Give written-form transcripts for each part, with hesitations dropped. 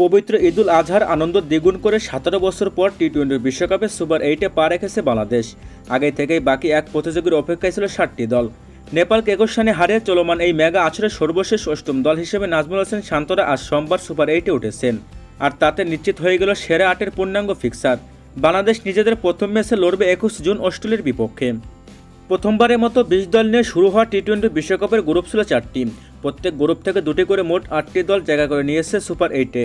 পবিত্র ঈদুল আজহার আনন্দ দ্বিগুণ করে 17 বছর পর টি-20 বিশ্বকাপে সুপার 8-এ পা রেখেছে বাংলাদেশ। আগে থেকেই বাকি এক প্রতিযোগীর অপেক্ষায় ছিল 7টি দল। নেপালকে 21 রানে হারিয়ে চলমান এই মেগা আসরের সর্বশেষ অষ্টম দল হিসেবে নাজমুল হোসেন শান্তরা আজ সোমবার সুপার 8-এ উঠেছেন। আর তাতে নিশ্চিত হয়ে গেল সেরা 8-এর পূর্ণাঙ্গ ফিক্সার। বাংলাদেশ নিজেদের প্রথম ম্যাচে লড়বে 21 জুন অস্ট্রেলিয়ার বিপক্ষে। প্রথমবারের মতো 20 দল নিয়ে শুরু হওয়া টি-20 বিশ্বকাপের গ্রুপ ছিল 4টি। প্রত্যেক গ্রুপ থেকে 2টি করে মোট 8টি দল জায়গা করে নিয়েছে সুপার 8-এ।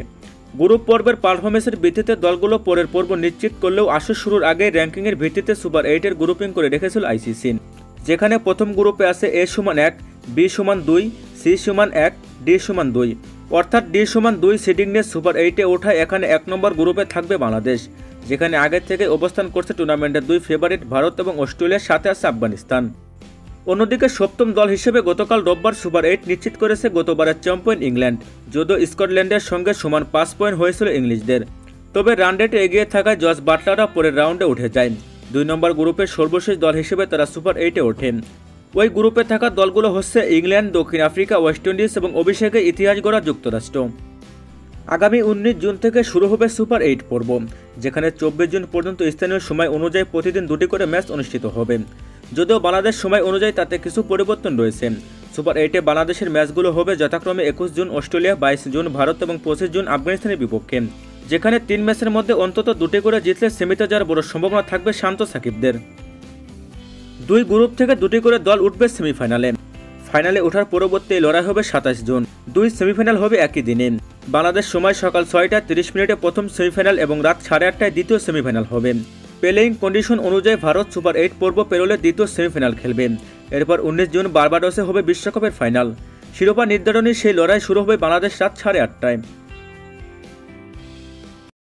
গ্রুপ পর্বের পারফরমেন্সের ভিত্তিতে দলগুলো পরের পর্ব নিশ্চিত করলেও আসর শুরুর আগে র্যাঙ্কিংয়ের ভিত্তিতে সুপার 8-এর গ্রুপিং করে রেখেছিল আইসিসি, যেখানে প্রথম গ্রুপে আছে A=1, B=2, C=1, D=2, অর্থাৎ D=2 সিডিং নিয়ে সুপার 8-এ ওঠায় এখানে 1 নম্বর গ্রুপে থাকবে বাংলাদেশ, যেখানে আগে থেকে অবস্থান করছে টুর্নামেন্টের 2 ফেভারিট ভারত এবং অস্ট্রেলিয়ার সাথে আছে আফগানিস্তান। অন্যদিকে সপ্তম দল হিসেবে গতকাল রোববার সুপার 8 নিশ্চিত করেছে গতবারের চ্যাম্পিয়ন ইংল্যান্ড, যদিও স্কটল্যান্ডের সঙ্গে সমান 5 পয়েন্ট হয়েছিল ইংলিশদের। তবে রান রেটে এগিয়ে থাকায় জস বাটলাররা পরের রাউন্ডে উঠে যায়। 2 নম্বর গ্রুপের সর্বশেষ দল হিসেবে তারা সুপার 8-এ ওঠেন। ওই গ্রুপে থাকা দলগুলো হচ্ছে ইংল্যান্ড, দক্ষিণ আফ্রিকা, ওয়েস্ট ইন্ডিজ এবং অভিষেকে ইতিহাস গড়া যুক্তরাষ্ট্র। আগামী 19 জুন থেকে শুরু হবে সুপার 8 পর্ব, যেখানে 24 জুন পর্যন্ত স্থানীয় সময় অনুযায়ী প্রতিদিন 2টি করে ম্যাচ অনুষ্ঠিত হবে। যদিও বাংলাদেশ সময় অনুযায়ী তাতে কিছু পরিবর্তন রয়েছে। সুপার 8-এ বাংলাদেশের ম্যাচগুলো হবে যথাক্রমে 21 জুন অস্ট্রেলিয়া, 22 জুন ভারত এবং 25 জুন আফগানিস্তানের বিপক্ষে, যেখানে 3 ম্যাচের মধ্যে অন্তত 2টি করে জিতলে সেমিতে যাওয়ার বড় সম্ভাবনা থাকবে শান্ত সাকিবদের। 2 গ্রুপ থেকে 2টি করে দল উঠবে সেমিফাইনালে। ফাইনালে ওঠার পরবর্তী লড়াই হবে 27 জুন। 2 সেমিফাইনাল হবে একই দিনে। বাংলাদেশ সময় সকাল 6টা 30 মিনিটে প্রথম সেমিফাইনাল এবং রাত 8:30টায় দ্বিতীয় সেমিফাইনাল হবে। প্লেইং কন্ডিশন অনুযায়ী ভারত সুপার 8 পর্ব পেরোলে দ্বিতীয় সেমিফাইনাল খেলবে। এরপর 19 জুন বার্বাডোসে হবে বিশ্বকাপের ফাইনাল। শিরোপা নির্ধারণী সেই লড়াই শুরু হবে বাংলাদেশ রাত 8:30টায়।